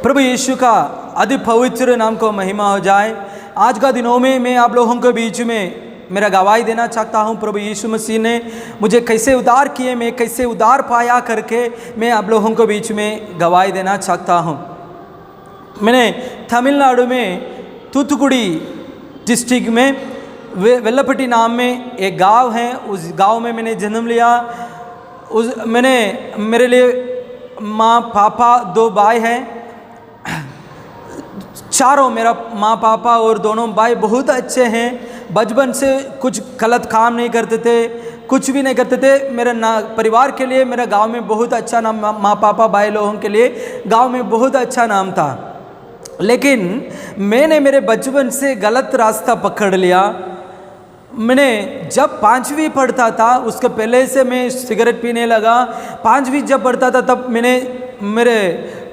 प्रभु यीशु का अति पवित्र नाम को महिमा हो जाए। आज का दिनों में मैं आप लोगों के बीच में मेरा गवाही देना चाहता हूँ। प्रभु यीशु मसीह ने मुझे कैसे उद्धार किए, मैं कैसे उद्धार पाया करके मैं आप लोगों के बीच में गवाही देना चाहता हूँ। मैंने तमिलनाडु में तूतुकुड़ी डिस्ट्रिक्ट में वेल्लपट्टी नाम में एक गांव है, उस गांव में मैंने जन्म लिया। मेरे लिए माँ पापा दो भाई हैं, चारों मेरा माँ पापा और दोनों भाई बहुत अच्छे हैं। बचपन से कुछ गलत काम नहीं करते थे, कुछ भी नहीं करते थे। मेरे परिवार के लिए मेरा गांव में बहुत अच्छा नाम, माँ पापा भाई लोगों के लिए गांव में बहुत अच्छा नाम था। लेकिन मैंने मेरे बचपन से गलत रास्ता पकड़ लिया। मैंने जब 5वीं पढ़ता था उसके पहले से मैं सिगरेट पीने लगा। 5वीं जब पढ़ता था तब मेरे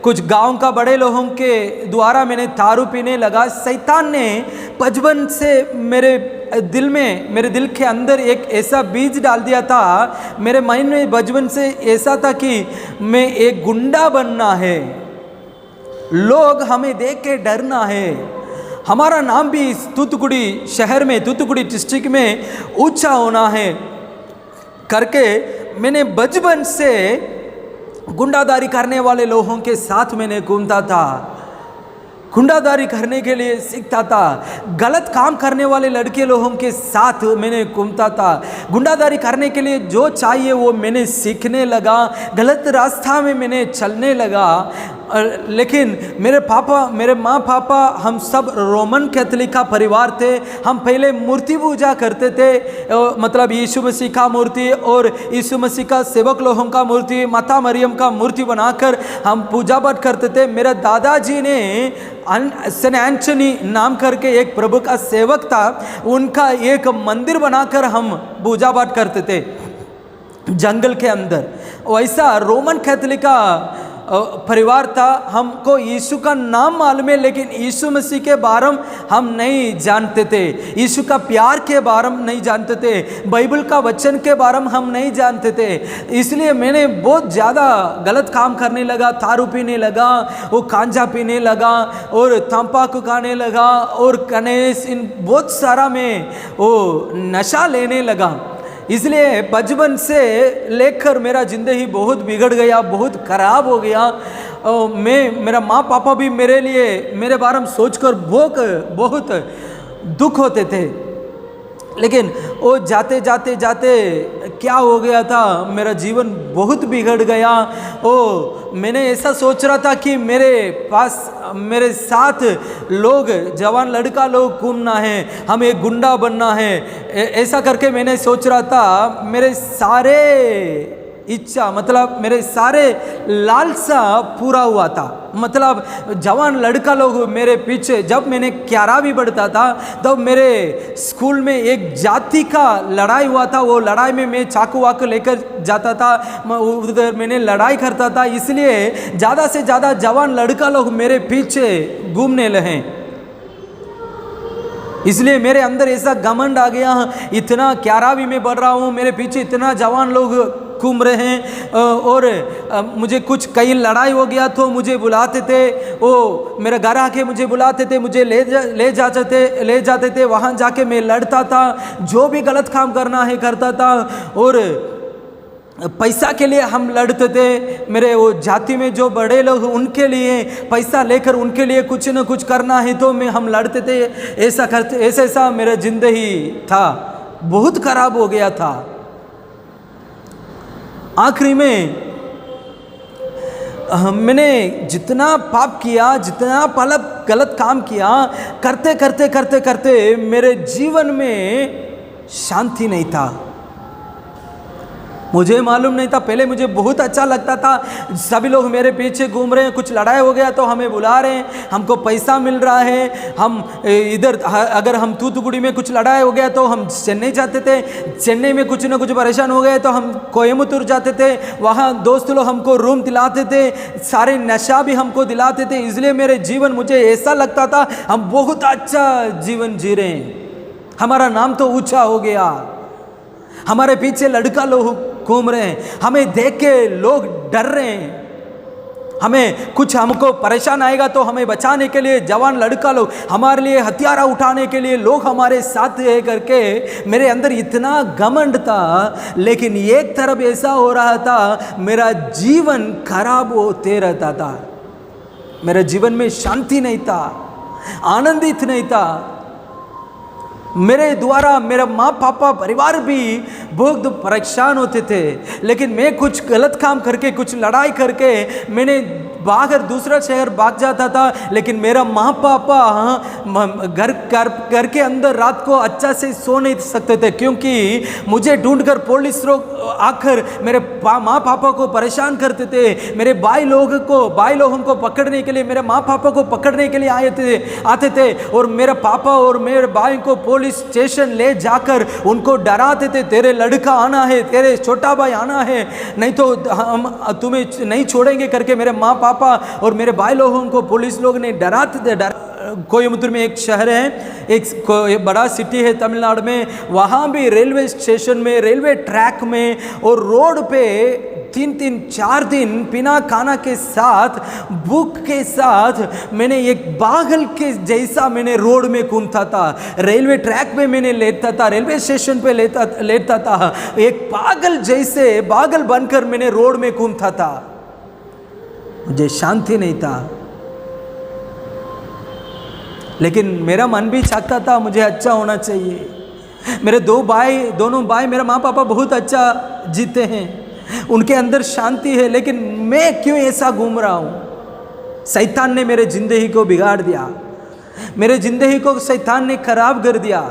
कुछ गांव का बड़े लोगों के द्वारा मैंने दारू पीने लगा। शैतान ने बचपन से मेरे दिल के अंदर एक ऐसा बीज डाल दिया था। मेरे माइंड में बचपन से ऐसा था कि मैं एक गुंडा बनना है, लोग हमें देख के डरना है, हमारा नाम भी इस तूतुकुड़ी शहर में, तूतुकुड़ी डिस्ट्रिक्ट में ऊंचा होना है करके मैंने बचपन से गुंडादारी करने वाले लोगों के साथ मैंने घूमता था, गुंडादारी करने के लिए सीखता था, गलत काम करने वाले लड़के लोगों के साथ मैंने घूमता था। गुंडादारी करने के लिए जो चाहिए वो मैंने सीखने लगा, गलत रास्ता में मैंने चलने लगा। लेकिन मेरे माँ पापा हम सब रोमन कैथोलिक का परिवार थे। हम पहले मूर्ति पूजा करते थे, मतलब यीशु मसीह का मूर्ति और यीशु मसीह का सेवक लोगों का मूर्ति, माता मरियम का मूर्ति बनाकर हम पूजा पाठ करते थे। मेरे दादाजी ने सेंट एंटनी नाम करके एक प्रभु का सेवक था, उनका एक मंदिर बनाकर हम पूजा पाठ करते थे जंगल के अंदर। वैसा रोमन कैथोलिक का परिवार था। हमको यीशु का नाम मालूम है, लेकिन यीशु मसीह के बारे में हम नहीं जानते थे, यीशु का प्यार के बारे में नहीं जानते थे, बाइबल का वचन के बारे में हम नहीं जानते थे। इसलिए मैंने बहुत ज़्यादा गलत काम करने लगा, दारू पीने लगा, वो गांजा पीने लगा और तंबाकू खाने लगा और गणेश इन बहुत सारा में वो नशा लेने लगा। इसलिए बचपन से लेकर मेरा ज़िंदगी बहुत बिगड़ गया, बहुत ख़राब हो गया। मेरा माँ पापा भी मेरे लिए, मेरे बारे में सोचकर बहुत दुख होते थे। लेकिन वो जाते जाते जाते क्या हो गया था, मेरा जीवन बहुत बिगड़ गया। मैंने ऐसा सोच रहा था कि मेरे साथ लोग, जवान लड़का लोग घूमना है, हमें एक गुंडा बनना है, ऐसा करके मैंने सोच रहा था। मेरे सारे इच्छा, मतलब मेरे सारे लालसा पूरा हुआ था। मतलब जवान लड़का लोग मेरे पीछे, जब मैंने 11वीं पढ़ता था तब मेरे स्कूल में एक जाति का लड़ाई हुआ था। वो लड़ाई में मैं चाकू वाकू लेकर जाता था, उधर मैंने लड़ाई करता था। इसलिए ज़्यादा से ज़्यादा जवान लड़का लोग मेरे पीछे घूमने लगे। इसलिए मेरे अंदर ऐसा घमंड आ गया, इतना 11वीं में पढ़ रहा हूँ, मेरे पीछे इतना जवान लोग घूम रहे हैं और मुझे कुछ कहीं लड़ाई हो गया तो मुझे बुलाते थे, वो मेरे घर आके मुझे बुलाते थे, मुझे ले जाते थे। वहाँ जाके मैं लड़ता था, जो भी गलत काम करना है करता था। और पैसा के लिए हम लड़ते थे। मेरे वो जाति में जो बड़े लोग, उनके लिए पैसा लेकर उनके लिए कुछ न कुछ करना है तो हम लड़ते थे। ऐसा मेरा जिंदगी था, बहुत खराब हो गया था। आखिरी में मैंने जितना पाप किया, जितना गलत काम किया, करते मेरे जीवन में शांति नहीं था। मुझे मालूम नहीं था, पहले मुझे बहुत अच्छा लगता था, सभी लोग मेरे पीछे घूम रहे हैं, कुछ लड़ाई हो गया तो हमें बुला रहे हैं, हमको पैसा मिल रहा है। हम इधर, अगर हम तूतुकुड़ी में कुछ लड़ाई हो गया तो हम चेन्नई जाते थे, चेन्नई में कुछ ना कुछ परेशान हो गए तो हम कोयम्बतूर जाते थे, वहाँ दोस्त लोग हमको रूम दिलाते थे, सारे नशा भी हमको दिलाते थे। इसलिए मेरे जीवन, मुझे ऐसा लगता था हम बहुत अच्छा जीवन जी रहे हैं, हमारा नाम तो ऊंचा हो गया, हमारे पीछे लड़का लोग घूम रहे हैं, हमें देख के लोग डर रहे हैं, हमें कुछ हमको परेशान आएगा तो हमें बचाने के लिए जवान लड़का लोग, हमारे लिए हथियारा उठाने के लिए लोग हमारे साथ है करके मेरे अंदर इतना घमंड था। लेकिन एक तरफ ऐसा हो रहा था, मेरा जीवन खराब होते रहता था, मेरे जीवन में शांति नहीं था, आनंदित नहीं था। मेरे द्वारा मेरा माँ पापा परिवार भी बहुत परेशान होते थे। लेकिन मैं कुछ गलत काम करके, कुछ लड़ाई करके मैंने बाहर दूसरा शहर भाग जाता था। लेकिन मेरा माँ पापा घर के अंदर रात को अच्छा से सो नहीं सकते थे, क्योंकि मुझे ढूंढकर पुलिस लोग आकर मेरे माँ पापा को परेशान करते थे। मेरे भाई लोगों को पकड़ने के लिए, मेरे माँ पापा को पकड़ने के लिए आते थे और मेरे पापा और मेरे भाई को पुलिस स्टेशन ले जाकर उनको डराते थे, तेरे लड़का आना है, तेरे छोटा भाई आना है, नहीं तो हम तुम्हें नहीं छोड़ेंगे करके मेरे माँ पापा और मेरे भाई लोगों को पुलिस लोग ने डराते थे। कोयम्बतूर में एक शहर है, एक बड़ा सिटी है तमिलनाडु में, वहाँ भी रेलवे स्टेशन में, रेलवे ट्रैक में और रोड पे 3-4 दिन बिना खाना के साथ, भूख के साथ मैंने एक पागल के जैसा मैंने रोड में घूमता था। रेलवे ट्रैक पे मैंने लेटता था, रेलवे स्टेशन पे लेटता था, एक पागल जैसे पागल बनकर मैंने रोड में घूमता था। मुझे शांति नहीं था, लेकिन मेरा मन भी चाहता था मुझे अच्छा होना चाहिए। मेरे दोनों भाई मेरा माँ पापा बहुत अच्छा जीते हैं, उनके अंदर शांति है, लेकिन मैं क्यों ऐसा घूम रहा हूँ? शैतान ने मेरे जिंदगी को बिगाड़ दिया, मेरे जिंदगी को शैतान ने खराब कर दिया।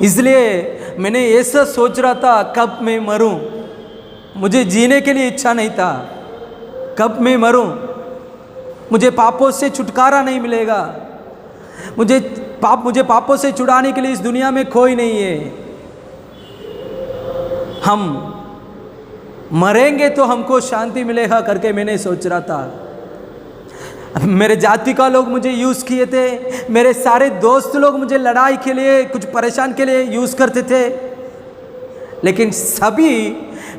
इसलिए मैंने ऐसा सोच रहा था, कब मैं मरूं, मुझे जीने के लिए इच्छा नहीं था, कब मैं मरूं, मुझे पापों से छुटकारा नहीं मिलेगा, मुझे पापों से छुड़ाने के लिए इस दुनिया में कोई नहीं है। हम मरेंगे तो हमको शांति मिलेगा करके मैंने सोच रहा था। मेरे जाति का लोग मुझे यूज़ किए थे, मेरे सारे दोस्त लोग मुझे लड़ाई के लिए, कुछ परेशान के लिए यूज़ करते थे। लेकिन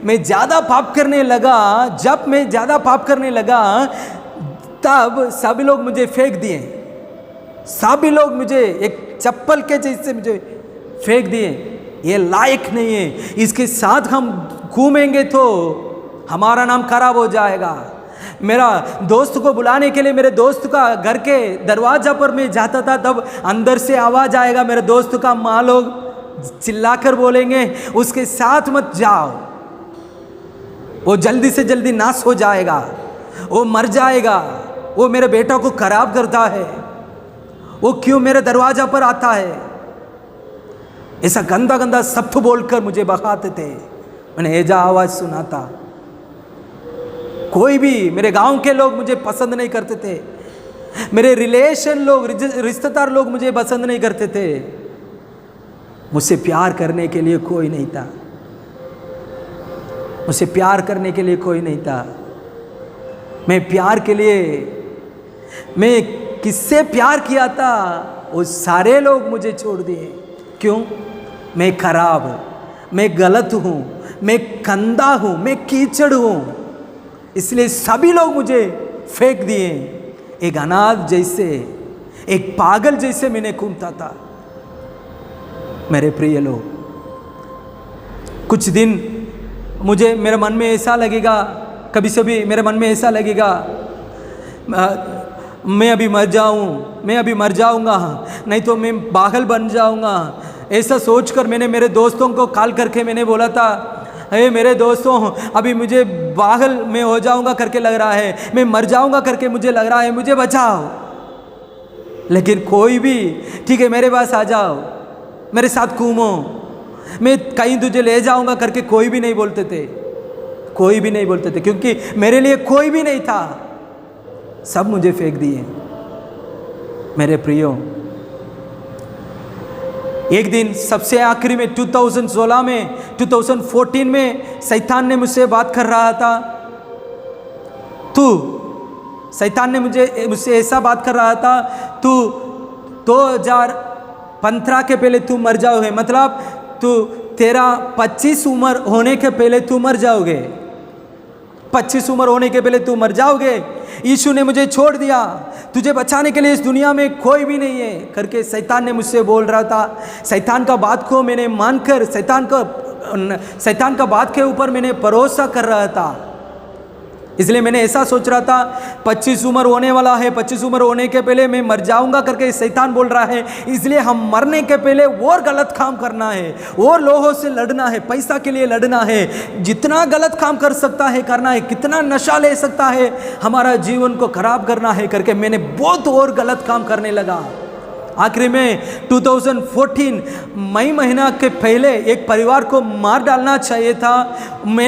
मैं ज़्यादा पाप करने लगा, जब मैं ज़्यादा पाप करने लगा तब सभी लोग मुझे फेंक दिए, सभी लोग मुझे एक चप्पल के जैसे मुझे फेंक दिए। ये लायक नहीं है, इसके साथ हम घूमेंगे तो हमारा नाम खराब हो जाएगा। मेरा दोस्त को बुलाने के लिए मेरे दोस्त का घर के दरवाजा पर मैं जाता था, तब अंदर से आवाज़ आएगा, मेरे दोस्त का माँ लोग चिल्लाकर बोलेंगे उसके साथ मत जाओ, वो जल्दी से जल्दी नाश हो जाएगा, वो मर जाएगा, वो मेरे बेटा को खराब करता है, वो क्यों मेरे दरवाजा पर आता है। ऐसा गंदा गंदा शब्द बोलकर मुझे भगाते थे। मैंने ऐसा आवाज़ सुना था। कोई भी, मेरे गांव के लोग मुझे पसंद नहीं करते थे, मेरे रिलेशन लोग, रिश्तेदार लोग मुझे पसंद नहीं करते थे। मुझसे प्यार करने के लिए कोई नहीं था, मुझसे प्यार करने के लिए कोई नहीं था। मैं किससे प्यार किया था, वो सारे लोग मुझे छोड़ दिए। क्यों? मैं खराब हूँ, मैं गलत हूँ, मैं गंदा हूँ, मैं कीचड़ हूँ, इसलिए सभी लोग मुझे फेंक दिए। एक अनाथ जैसे, एक पागल जैसे मैंने घूमता था। मेरे प्रिय लोग, कुछ दिन मेरे मन में ऐसा लगेगा, कभी कभी मेरे मन में ऐसा लगेगा मैं अभी मर जाऊंगा, नहीं तो मैं पागल बन जाऊंगा। ऐसा सोचकर मैंने मेरे दोस्तों को कॉल करके मैंने बोला था, हे मेरे दोस्तों, अभी मुझे पागल में हो जाऊंगा करके लग रहा है, मैं मर जाऊंगा करके मुझे लग रहा है, मुझे बचाओ। लेकिन कोई भी, ठीक है मेरे पास आ जाओ, मेरे साथ घूमो, मैं कहीं तुझे ले जाऊंगा करके कोई भी नहीं बोलते थे, कोई भी नहीं बोलते थे, क्योंकि मेरे लिए कोई भी नहीं था, सब मुझे फेंक दिए। मेरे प्रियो, एक दिन सबसे आखिरी में 2014 में शैतान ने मुझसे बात कर रहा था। शैतान ने मुझसे ऐसा बात कर रहा था, तू 2015 के पहले तू मर जाओगे, मतलब तेरा 25 उम्र होने के पहले तू मर जाओगे। 25 उम्र होने के पहले तू मर जाओगे, यीशु ने मुझे छोड़ दिया, तुझे बचाने के लिए इस दुनिया में कोई भी नहीं है करके शैतान ने मुझसे बोल रहा था। शैतान का बात को मैंने मानकर शैतान का बात के ऊपर मैंने भरोसा कर रहा था। इसलिए मैंने ऐसा सोच रहा था 25 उम्र होने वाला है, 25 उम्र होने के पहले मैं मर जाऊंगा करके शैतान बोल रहा है, इसलिए हम मरने के पहले और गलत काम करना है, और लोगों से लड़ना है, पैसा के लिए लड़ना है, जितना गलत काम कर सकता है करना है, कितना नशा ले सकता है, हमारा जीवन को खराब करना है करके मैंने बहुत और गलत काम करने लगा। आखिरी में 2014 मई महीना के पहले एक परिवार को मार डालना चाहिए था।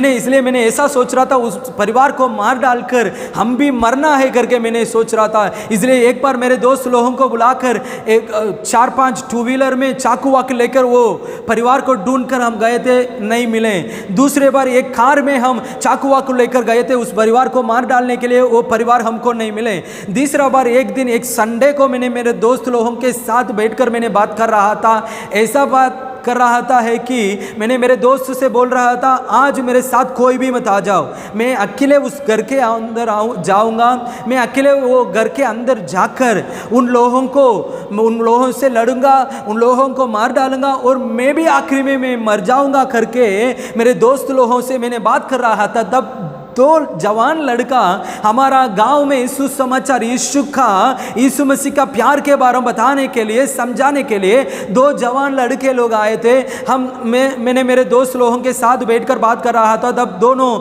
इसलिए मैंने ऐसा सोच रहा था, उस परिवार को मार डालकर हम भी मरना है करके मैंने सोच रहा था। इसलिए एक बार मेरे दोस्त लोगों को बुलाकर एक 4-5 टू व्हीलर में चाकू वाकू लेकर वो परिवार को ढूंढकर हम गए थे, नहीं मिले। दूसरे बार एक कार में हम चाकू वाकू लेकर गए थे उस परिवार को मार डालने के लिए, वो परिवार हमको नहीं मिले। तीसरा बार एक दिन एक संडे को मैंने मेरे दोस्त लोगों के साथ बैठकर मैंने बात कर रहा था, ऐसा बात कर रहा था है कि मैंने मेरे दोस्त से बोल रहा था आज मेरे साथ कोई भी मत आ जाओ, मैं अकेले उस घर के अंदर जाऊंगा, मैं अकेले वो घर के अंदर जाकर उन लोगों से लड़ूंगा, उन लोगों को मार डालूंगा और मैं भी आखिरी में मैं मर जाऊंगा करके मेरे दोस्त लोगों से मैंने बात कर रहा था। तब दो जवान लड़का हमारा गांव में सुसमाचार यीशु मसीह का प्यार के बारे में बताने के लिए, समझाने के लिए 2 जवान लड़के लोग आए थे। मैंने मेरे दोस्त लोगों के साथ बैठकर बात कर रहा था। तब दोनों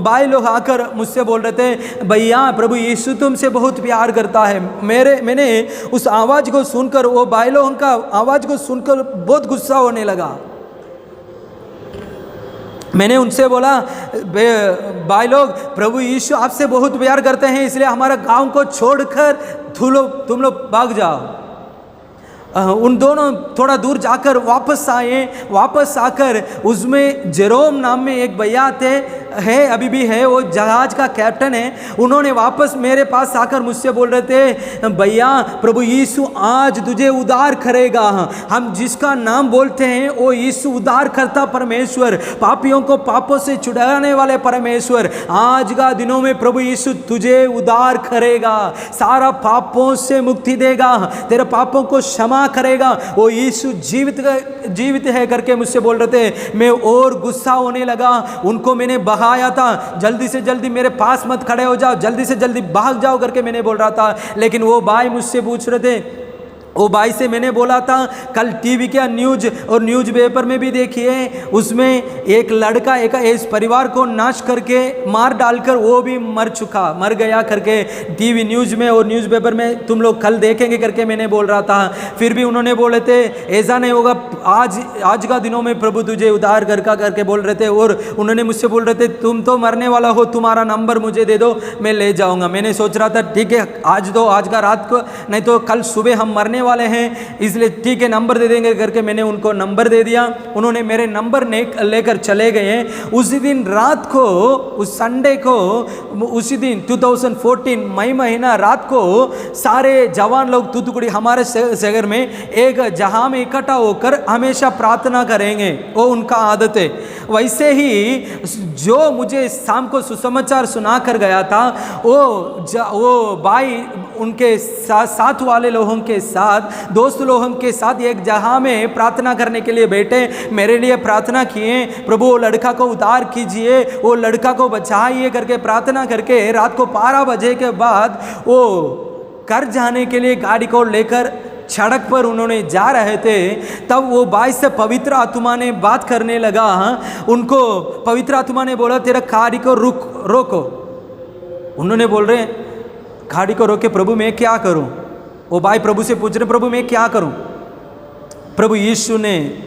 भाई लोग आकर मुझसे बोल रहे थे, भैया प्रभु यीशु तुमसे बहुत प्यार करता है। मैंने उस आवाज़ को सुनकर, वो भाई लोगों का आवाज़ को सुनकर बहुत गुस्सा होने लगा। मैंने उनसे बोला, भाई लोग प्रभु यीशु आपसे बहुत प्यार करते हैं, इसलिए हमारा गांव को छोड़कर तुम लोग भाग जाओ। उन दोनों थोड़ा दूर जाकर वापस आए। वापस आकर उसमें जेरोम नाम में एक भैया अभी भी है, वो जहाज का कैप्टन है। उन्होंने वापस मेरे पास आकर मुझसे बोल रहे थे, भैया प्रभु यीशु आज तुझे उद्धार करेगा। हम जिसका नाम बोलते हैं वो यीशु उद्धार करता परमेश्वर, पापियों को पापों से छुड़ाने वाले परमेश्वर। आज का दिनों में प्रभु यीशु तुझे उद्धार करेगा, सारा पापों से मुक्ति देगा, तेरे पापों को क्षमा करेगा। वो यीशु जीवित है करके मुझसे बोल रहे थे। मैं और गुस्सा होने लगा। उनको मैंने बहाया था, जल्दी से जल्दी मेरे पास मत खड़े हो जाओ, जल्दी से जल्दी भाग जाओ करके मैंने बोल रहा था। लेकिन वो भाई मुझसे पूछ रहे थे, वो भाई से मैंने बोला था कल टीवी के न्यूज़ और न्यूज़ पेपर में भी देखिए, उसमें एक लड़का इस परिवार को नाश करके मार डालकर वो भी मर गया करके टीवी न्यूज़ में और न्यूज़ पेपर में तुम लोग कल देखेंगे करके मैंने बोल रहा था। फिर भी उन्होंने बोले थे ऐसा नहीं होगा, आज का दिनों में प्रभु तुझे उद्धार करके बोल रहे थे। और उन्होंने मुझसे बोल रहे थे तुम तो मरने वाला हो, तुम्हारा नंबर मुझे दे दो, मैं ले जाऊँगा। मैंने सोच रहा था ठीक है आज दो, आज का रात को, नहीं तो कल सुबह हम मरने वाले हैं, इसलिए ठीक है नंबर दे देंगे करके मैंने उनको नंबर दे दिया। उन्होंने मेरे नंबर लेकर चले गए। उसी दिन रात को, उस संडे को, उसी दिन 2014 मई महीना रात को सारे जवान लोग तूतुकुड़ी हमारे शहर में एक जहां में इकट्ठा होकर हमेशा प्रार्थना करेंगे, वो उनका आदत है। वैसे ही जो मुझे शाम को सुसमाचार सुना कर गया था, वो भाई उनके साथ वाले लोगों के साथ, दोस्त लोगों के साथ एक जगह में प्रार्थना करने के लिए बैठे, मेरे लिए प्रार्थना किए, प्रभु वो लड़का को उद्धार कीजिए, वो लड़का को बचाइए करके प्रार्थना करके रात को 12 बजे के बाद वो घर जाने के लिए गाड़ी को लेकर सड़क पर उन्होंने जा रहे थे। तब वो भाई से पवित्र आत्मा ने बात करने लगा। उनको पवित्र आत्मा ने बोला तेरा गाड़ी को रोको। उन्होंने बोल रहे गाड़ी को रोके, प्रभु मैं क्या करूं? वो भाई प्रभु से पूछ रहे प्रभु मैं क्या करूं? प्रभु यीशु ने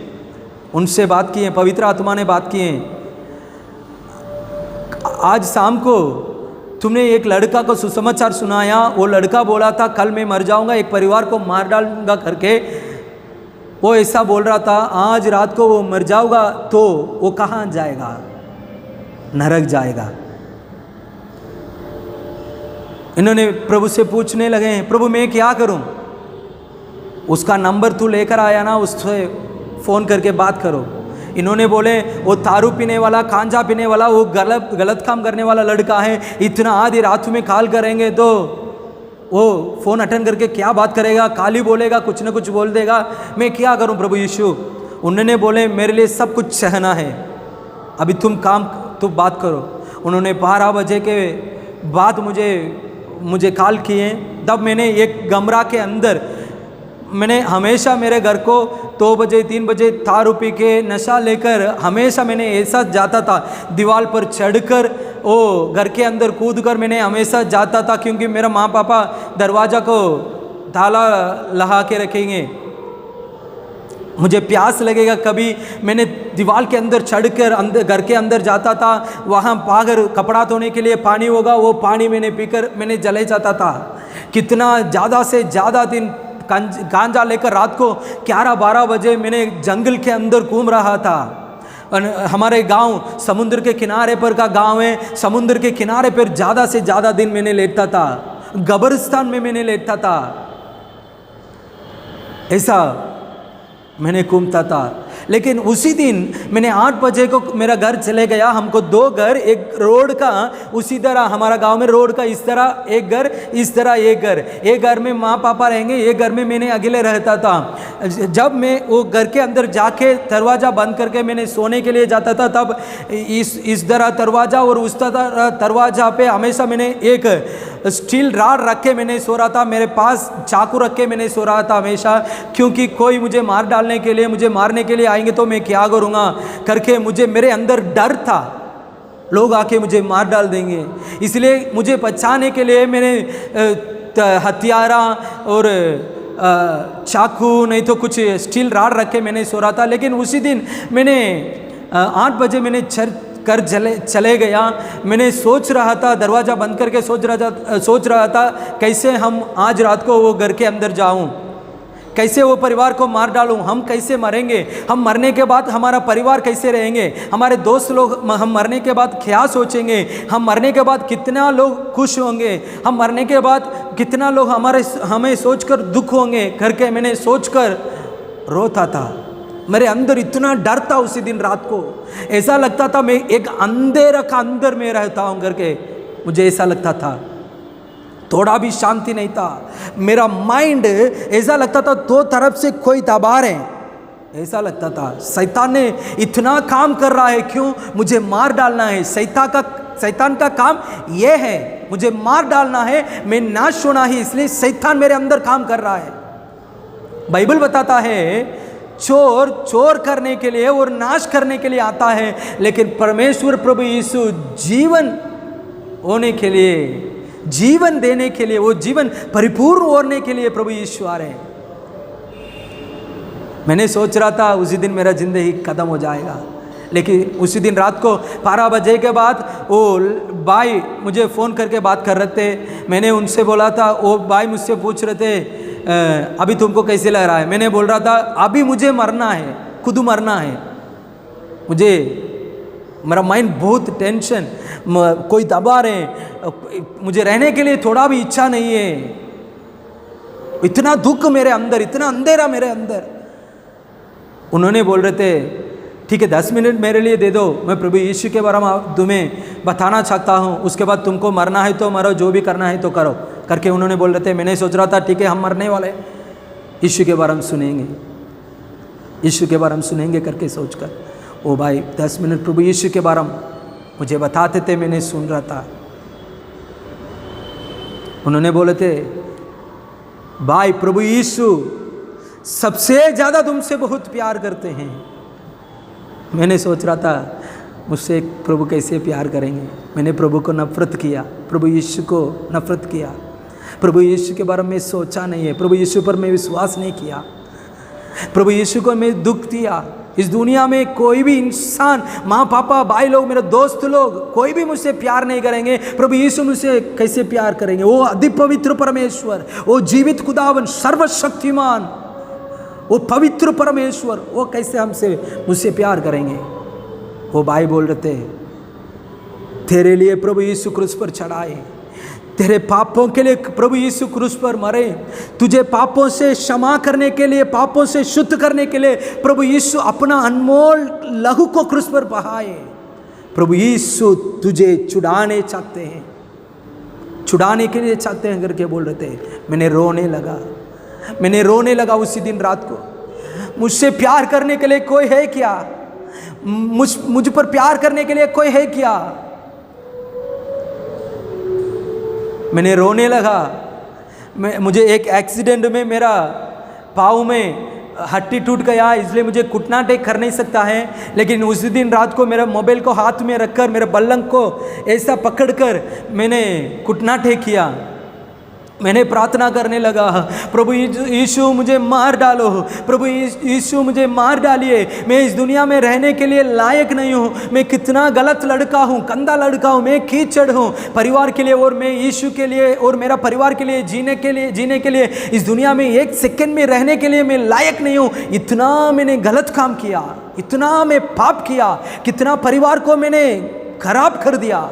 उनसे बात की है, पवित्र आत्मा ने बात की है, आज शाम को तुमने एक लड़का को सुसमाचार सुनाया, वो लड़का बोला था कल मैं मर जाऊंगा, एक परिवार को मार डालूंगा करके, वो ऐसा बोल रहा था। आज रात को वो मर जाऊंगा तो वो कहाँ जाएगा? नरक जाएगा। इन्होंने प्रभु से पूछने लगे प्रभु मैं क्या करूं? उसका नंबर तू लेकर आया ना, उससे फ़ोन करके बात करो। इन्होंने बोले वो दारू पीने वाला, गांजा पीने वाला, वो गलत काम करने वाला लड़का है, इतना आधी रात में कॉल करेंगे तो वो फ़ोन अटेंड करके क्या बात करेगा, काली बोलेगा, कुछ ना कुछ बोल देगा, मैं क्या करूं प्रभु यीशु। उन्होंने बोले मेरे लिए सब कुछ सहना है, अभी तुम बात करो। उन्होंने 12 बजे के बाद मुझे कॉल किए। तब मैंने एक कमरा के अंदर, मैंने हमेशा मेरे घर को 2 बजे 3 बजे दारू पी के नशा लेकर हमेशा मैंने ऐसा जाता था, दीवार पर चढ़कर वो घर के अंदर कूद कर मैंने हमेशा जाता था, क्योंकि मेरा माँ पापा दरवाज़ा को ताला लगा के रखेंगे, मुझे प्यास लगेगा। कभी मैंने दीवार के अंदर चढ़कर घर के अंदर जाता था, वहाँ पाकर कपड़ा धोने के लिए पानी होगा, वो पानी मैंने पीकर मैंने जले जाता था। कितना ज़्यादा से ज़्यादा दिन गांजा लेकर रात को 11-12 बजे मैंने जंगल के अंदर घूम रहा था। हमारे गांव समुद्र के किनारे पर का गांव है, समुद्र के किनारे पर ज़्यादा से ज़्यादा दिन मैंने लेटता था, कब्रिस्तान में मैंने लेटता था, ऐसा मैंने घूमता था। लेकिन उसी दिन मैंने 8 बजे को मेरा घर चले गया। हमको 2 घर, एक रोड का उसी तरह, हमारा गांव में रोड का इस तरह एक घर, इस तरह एक घर, एक घर में माँ पापा रहेंगे, एक घर में मैंने अकेले रहता था। जब मैं वो घर के अंदर जाके दरवाज़ा बंद करके मैंने सोने के लिए जाता था, तब इस तरह दरवाज़ा और उस तरह दरवाज़ा पे हमेशा मैंने एक स्टील रॉड रख के मैंने सो रहा था, मेरे पास चाकू रख के मैंने सो रहा था हमेशा, क्योंकि कोई मुझे मार डालने के लिए, मुझे मारने के लिए आएंगे तो मैं क्या करूँगा करके मेरे अंदर डर था, लोग आके मुझे मार डाल देंगे। इसलिए मुझे बचाने के लिए मैंने हथियारा और चाकू नहीं तो कुछ स्टील रॉड रख के मैंने सो रहा था। लेकिन उसी दिन मैंने 8 बजे मैंने कर चले गया। मैंने सोच रहा था, दरवाज़ा बंद करके सोच रहा था कैसे हम आज रात को वो घर के अंदर जाऊं, कैसे वो परिवार को मार डालूं, हम कैसे मरेंगे, हम मरने के बाद हमारा परिवार कैसे रहेंगे, हमारे दोस्त लोग हम मरने के बाद क्या सोचेंगे, हम मरने के बाद कितना लोग खुश होंगे, हम मरने के बाद कितना लोग हमें सोचकर दुख होंगे करके मैंने सोचकर रोता था। मेरे अंदर इतना डर था उसी दिन रात को, ऐसा लगता था मैं एक अंधेरा का अंदर में रहता हूँ करके, मुझे ऐसा लगता था। थोड़ा भी शांति नहीं था, मेरा माइंड ऐसा लगता था 2 तरफ से कोई दबा रहे, ऐसा लगता था शैतान ने इतना काम कर रहा है, क्यों मुझे मार डालना है। शैतान का काम यह है, मुझे मार डालना है, मैं नाश होना ही, इसलिए शैतान मेरे अंदर काम कर रहा है। बाइबल बताता है चोर करने के लिए और नाश करने के लिए आता है, लेकिन परमेश्वर प्रभु यीशु जीवन होने के लिए, जीवन देने के लिए, वो जीवन परिपूर्ण होने के लिए प्रभु यीशु आ रहे हैं। मैंने सोच रहा था उसी दिन मेरा जिंदगी खत्म हो जाएगा, लेकिन उसी दिन रात को 12 बजे के बाद वो भाई मुझे फ़ोन करके बात कर रहे थे। मैंने उनसे बोला था, वो भाई मुझसे पूछ रहे थे अभी तुमको कैसे लग रहा है। मैंने बोल रहा था अभी मुझे मरना है, खुद मरना है, मेरा माइंड बहुत टेंशन, कोई दबा रहे, मुझे रहने के लिए थोड़ा भी इच्छा नहीं है, इतना दुख मेरे अंदर, इतना अंधेरा मेरे अंदर। उन्होंने बोल रहे थे ठीक है 10 मिनट मेरे लिए दे दो, मैं प्रभु यीशु के बारे में तुम्हें बताना चाहता हूँ, उसके बाद तुमको मरना है तो मरो, जो भी करना है तो करो करके उन्होंने बोल रहे थे। मैंने सोच रहा था ठीक है हम मरने वाले, यीशु के बारे में सुनेंगे, यीशु के बारे में सुनेंगे करके सोचकर ओ भाई 10 मिनट प्रभु यीशु के बारे में मुझे बताते थे, मैंने सुन रहा था। उन्होंने बोले थे भाई प्रभु यीशु सबसे ज़्यादा तुमसे बहुत प्यार करते हैं। मैंने सोच रहा था मुझसे प्रभु कैसे प्यार करेंगे। मैंने प्रभु को नफरत किया, प्रभु यीशु को नफरत किया, प्रभु यीशु के बारे में सोचा नहीं है, प्रभु यीशु पर मैं विश्वास नहीं किया, प्रभु यीशु को मैं दुख दिया। इस दुनिया में कोई भी इंसान, माँ पापा भाई लोग, मेरे दोस्त लोग, कोई भी मुझसे प्यार नहीं करेंगे, प्रभु यीशु मुझसे कैसे प्यार करेंगे। वो अति पवित्र परमेश्वर, वो जीवित खुदावन, सर्वशक्तिमान, वो पवित्र परमेश्वर, वो कैसे मुझसे प्यार करेंगे। वो भाई बोल रहे थे तेरे लिए प्रभु यीशु क्रूस पर चढ़ाए, तेरे पापों के लिए प्रभु यीशु क्रूस पर मरे, तुझे पापों से क्षमा करने के लिए, पापों से शुद्ध करने के लिए प्रभु यीशु अपना अनमोल लहू को क्रूस पर बहाए। प्रभु यीशु तुझे छुड़ाने चाहते हैं, छुड़ाने के लिए चाहते हैं करके बोल रहे थे। मैंने रोने लगा उसी दिन रात को। मुझसे प्यार करने के लिए कोई है क्या? मुझ पर प्यार करने के लिए कोई है क्या? मैंने रोने लगा। मुझे एक एक्सीडेंट में मेरा पाँव में हड्डी टूट गया, इसलिए मुझे घुटना टेक कर नहीं सकता है। लेकिन उस दिन रात को मेरा मोबाइल को हाथ में रखकर, मेरे बल्लंग को ऐसा पकड़कर मैंने घुटना टेक किया। मैंने प्रार्थना करने लगा, प्रभु यीशु मुझे मार डालो, प्रभु यीशु मुझे मार डालिए। मैं इस दुनिया में रहने के लिए लायक नहीं हूँ। मैं कितना गलत लड़का हूँ, गंदा लड़का हूँ, मैं कीचड़ हूँ परिवार के लिए, और मैं यीशु के लिए और मेरा परिवार के लिए जीने के लिए इस दुनिया में एक सेकंड में रहने के लिए मैं लायक नहीं हूँ। इतना मैंने गलत काम किया, इतना मैं पाप किया, कितना परिवार को मैंने खराब कर दिया।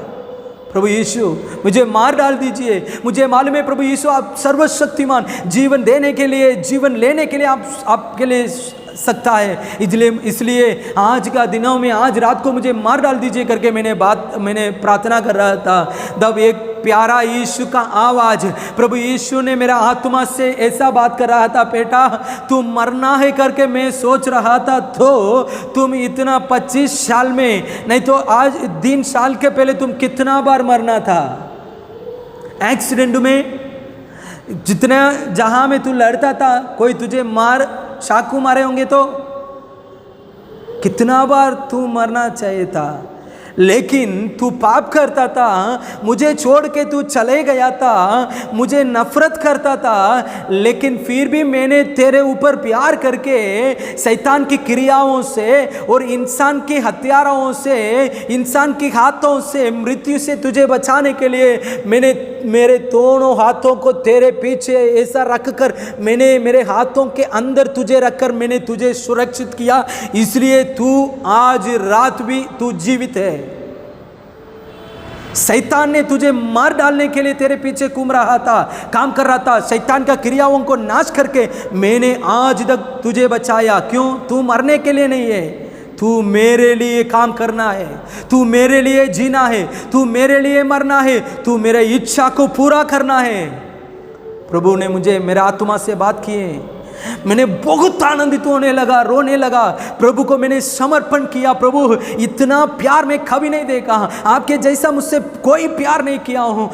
प्रभु यीशु मुझे मार डाल दीजिए। मुझे मालूम है प्रभु यीशु आप सर्वशक्तिमान, जीवन देने के लिए, जीवन लेने के लिए आपके लिए सकता है। इसलिए आज का दिनों में, आज रात को मुझे मार डाल दीजिए करके मैंने प्रार्थना कर रहा था। तब एक प्यारा यीशु का आवाज़, प्रभु यीशु ने मेरा आत्मा से ऐसा बात कर रहा था, बेटा तू मरना है करके मैं सोच रहा था, तो तुम इतना 25 साल में, नहीं तो आज 3 साल के पहले तुम कितना बार मरना था एक्सीडेंट में। जितना जहाँ में तू लड़ता था, कोई तुझे चाकू मारे होंगे तो कितना बार तू मरना चाहिए था, लेकिन तू पाप करता था, मुझे छोड़ के तू चले गया था, मुझे नफरत करता था, लेकिन फिर भी मैंने तेरे ऊपर प्यार करके शैतान की क्रियाओं से और इंसान के हथियारों से, इंसान के हाथों से, मृत्यु से तुझे बचाने के लिए मैंने मेरे दोनों हाथों को तेरे पीछे ऐसा रखकर, मैंने मेरे हाथों के अंदर तुझे रखकर मैंने तुझे सुरक्षित किया। इसलिए तू आज रात भी तू जीवित है। शैतान ने तुझे मार डालने के लिए तेरे पीछे घूम रहा था, काम कर रहा था। शैतान का क्रियाओं को नाश करके मैंने आज तक तुझे बचाया। क्यों? तू मरने के लिए नहीं है, तू मेरे लिए काम करना है, तू मेरे लिए जीना है, तू मेरे लिए मरना है, तू मेरे इच्छा को पूरा करना है। प्रभु ने मुझे मेरे आत्मा से बात की है। मैंने बहुत आनंदित होने लगा, रोने लगा, प्रभु को मैंने समर्पण किया। प्रभु इतना प्यार मैं कभी नहीं देखा, आपके जैसा मुझसे कोई प्यार नहीं किया हूँ,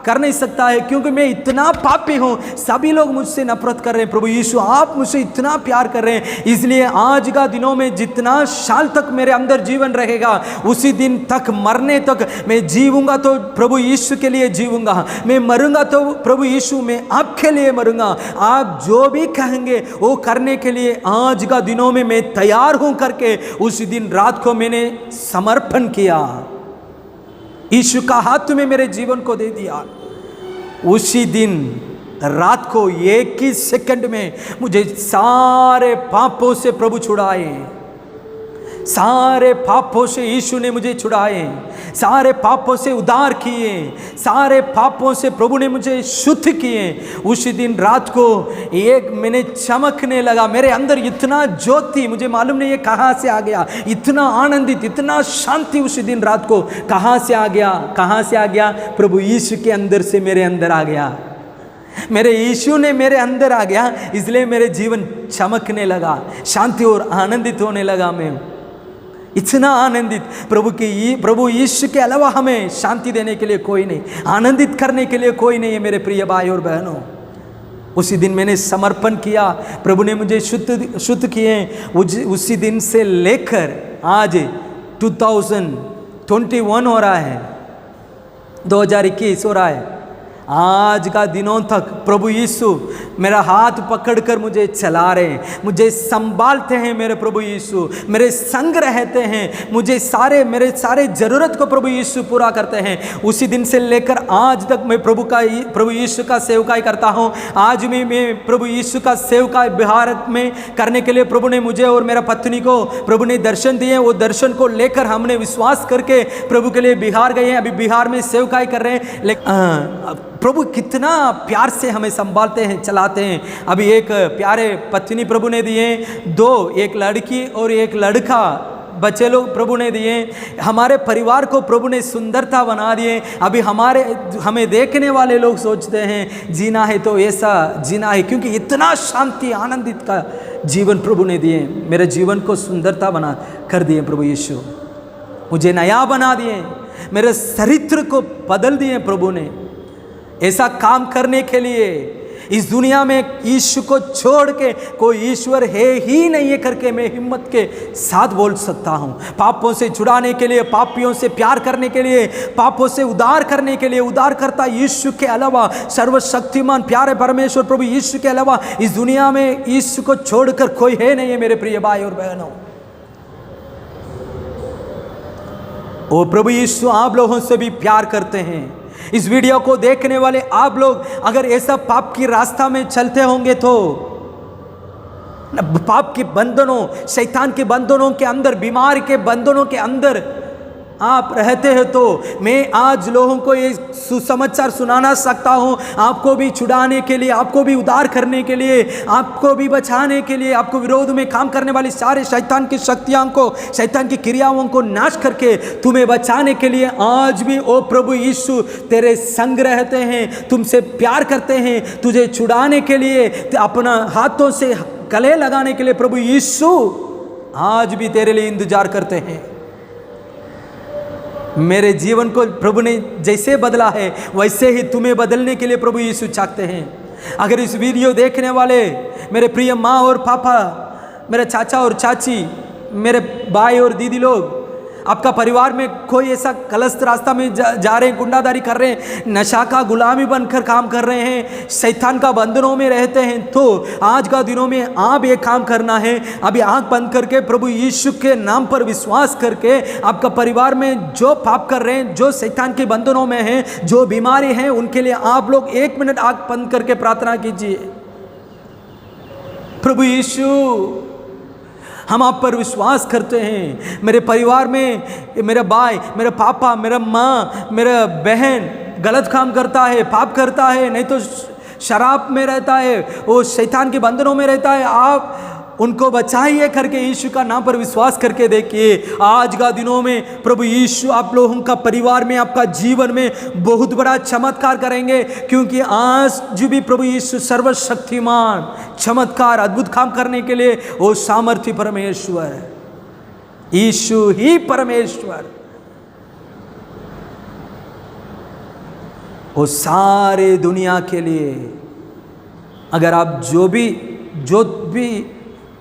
कर नहीं सकता है, क्योंकि मैं इतना पापी हूँ। सभी लोग मुझसे नफरत कर रहे हैं, प्रभु यीशु आप मुझसे इतना प्यार कर रहे हैं। इसलिए आज का दिनों में जितना साल तक मेरे अंदर जीवन रहेगा, उसी दिन तक, मरने तक मैं जीऊँगा तो प्रभु यीशु के लिए जीऊँगा, मैं मरूंगा तो प्रभु यीशु मैं आपके लिए मरूंगा। आप जो भी कहेंगे वो करने के लिए आज का दिनों में मैं तैयार हूँ करके उसी दिन रात को मैंने समर्पण किया, यीशु का हाथ में मेरे जीवन को दे दिया। उसी दिन रात को 1 ही सेकंड में मुझे सारे पापों से प्रभु छुड़ाए, सारे पापों से यीशु ने मुझे छुड़ाए, सारे पापों से उद्धार किए, सारे पापों से प्रभु ने मुझे शुद्ध किए। उसी दिन रात को एक मैंने चमकने लगा, मेरे अंदर इतना ज्योति, मुझे मालूम नहीं है कहाँ से आ गया, इतना आनंदित, इतना शांति उसी दिन रात को कहाँ से आ गया, कहाँ से आ गया? प्रभु यीशु के अंदर से मेरे अंदर आ गया, मेरे यीशु ने मेरे अंदर आ गया। इसलिए मेरे जीवन चमकने लगा, शांति और आनंदित होने लगा। मैं इतना आनंदित, प्रभु यीशु के अलावा हमें शांति देने के लिए कोई नहीं, आनंदित करने के लिए कोई नहीं है मेरे प्रिय भाई और बहनों। उसी दिन मैंने समर्पण किया, प्रभु ने मुझे शुद्ध किए। उसी दिन से लेकर आज 2021 हो रहा है, 2021 हो रहा है। आज का दिनों तक प्रभु यीशु मेरा हाथ पकड़कर मुझे चला रहे हैं, मुझे संभालते हैं मेरे प्रभु यीशु, मेरे संग रहते हैं, मेरे सारे ज़रूरत को प्रभु यीशु पूरा करते हैं। उसी दिन से लेकर आज तक मैं प्रभु यीशु का सेवकाई करता हूँ। आज भी मैं प्रभु यीशु का सेवकाई बिहार में करने के लिए प्रभु ने मुझे और मेरा पत्नी को प्रभु ने दर्शन दिए। वो दर्शन को लेकर हमने विश्वास करके प्रभु के लिए बिहार गए हैं। अभी बिहार में सेवकाई कर रहे हैं। लेकिन प्रभु कितना प्यार से हमें संभालते हैं, चलाते हैं। अभी एक प्यारे पत्नी प्रभु ने दिए, 2, एक लड़की और एक लड़का बच्चे लोग प्रभु ने दिए। हमारे परिवार को प्रभु ने सुंदरता बना दिए। अभी हमें देखने वाले लोग सोचते हैं जीना है तो ऐसा जीना है, क्योंकि इतना शांति आनंदित का जीवन प्रभु ने दिए। मेरे जीवन को सुंदरता बना कर दिए प्रभु यीशु, मुझे नया बना दिए, मेरे चरित्र को बदल दिए प्रभु ने। ऐसा काम करने के लिए इस दुनिया में यीशु को छोड़ के कोई ईश्वर है ही नहीं है करके मैं हिम्मत के साथ बोल सकता हूँ। पापों से छुड़ाने के लिए, पापियों से प्यार करने के लिए, पापों से उद्धार करने के लिए, उद्धार करता यीशु के अलावा, सर्वशक्तिमान प्यारे परमेश्वर प्रभु यीशु के अलावा इस दुनिया में यीशु को छोड़कर कोई है नहीं है मेरे प्रिय भाई और बहनों। ओ प्रभु यीशु आप लोगों से भी प्यार करते हैं। इस वीडियो को देखने वाले आप लोग अगर ऐसा पाप की रास्ता में चलते होंगे तो पाप के बंधनों, शैतान के बंधनों के अंदर, बीमारी के बंधनों के अंदर आप रहते हैं, तो मैं आज लोगों को ये सुसमाचार सुनाना सकता हूँ, आपको भी छुड़ाने के लिए, आपको भी उद्धार करने के लिए, आपको भी बचाने के लिए, आपको विरोध में काम करने वाली सारे शैतान की शक्तियों को, शैतान की क्रियाओं को नाश करके तुम्हें बचाने के लिए आज भी ओ प्रभु यीशु तेरे संग रहते हैं, तुमसे प्यार करते हैं, तुझे छुड़ाने के लिए, अपना हाथों से गले लगाने के लिए प्रभु यीशु आज भी तेरे लिए इंतजार करते हैं। मेरे जीवन को प्रभु ने जैसे बदला है वैसे ही तुम्हें बदलने के लिए प्रभु यीशु चाहते हैं। अगर इस वीडियो देखने वाले मेरे प्रिय माँ और पापा, मेरे चाचा और चाची, मेरे भाई और दीदी लोग, आपका परिवार में कोई ऐसा गलत रास्ता में जा रहे हैं, गुंडादारी कर रहे हैं, नशा का गुलामी बनकर काम कर रहे हैं, शैतान का बंधनों में रहते हैं, तो आज का दिनों में आप ये काम करना है। अभी आंख बंद करके प्रभु यीशु के नाम पर विश्वास करके आपका परिवार में जो पाप कर रहे हैं, जो शैतान के बंधनों में हैं, जो बीमारी हैं, उनके लिए आप लोग 1 मिनट आंख बंद करके प्रार्थना कीजिए। प्रभु यीशु हम आप पर विश्वास करते हैं। मेरे परिवार में मेरा भाई, मेरा पापा, मेरा माँ, मेरा बहन गलत काम करता है, पाप करता है, नहीं तो शराब में रहता है, वो शैतान के बंधनों में रहता है, आप उनको बचाइए करके यीशु का नाम पर विश्वास करके देखिए। आज का दिनों में प्रभु यीशु आप लोगों का परिवार में, आपका जीवन में बहुत बड़ा चमत्कार करेंगे, क्योंकि आज जो भी प्रभु यीशु सर्वशक्तिमान, चमत्कार, अद्भुत काम करने के लिए वो सामर्थ्य परमेश्वर, यीशु ही परमेश्वर, वो सारे दुनिया के लिए, अगर आप जो भी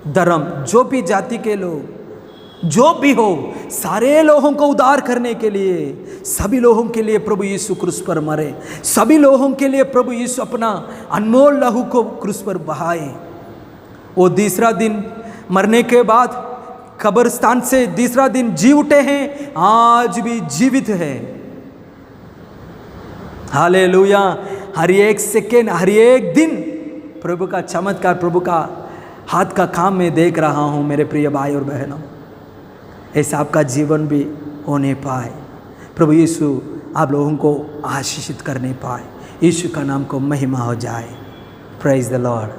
धर्म, जो भी जाति के लोग, जो भी हो, सारे लोगों को उद्धार करने के लिए, सभी लोगों के लिए प्रभु यीशु क्रूस पर मरे, सभी लोगों के लिए प्रभु यीशु अपना अनमोल लहू को क्रूस पर बहाए। वो तीसरा दिन मरने के बाद कब्रिस्तान से तीसरा दिन जी उठे हैं, आज भी जीवित है। हालेलुया। हर एक सेकेंड, हर एक दिन प्रभु का चमत्कार, प्रभु का हाथ का काम मैं देख रहा हूँ मेरे प्रिय भाई और बहनों। ऐसा आपका जीवन भी होने पाए, प्रभु यीशु आप लोगों को आशीषित करने पाए, यीशु का नाम को महिमा हो जाए। Praise the Lord.